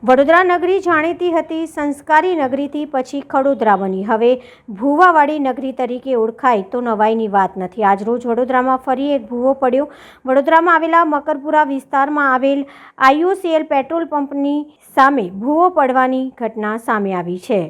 વડોદરા નગરી જાણીતી હતી સંસ્કારી નગરીથી પછી ખડોદરા બની હવે ભૂવાવાળી નગરી તરીકે ઓળખાય તો નવાઈની વાત નથી। આજરોજ વડોદરામાં ફરી એક ભૂવો પડ્યો। વડોદરામાં આવેલા મકરપુરા વિસ્તારમાં આવેલ IOCL પેટ્રોલ પંપની સામે ભૂવો પડવાની ઘટના સામે આવી છે।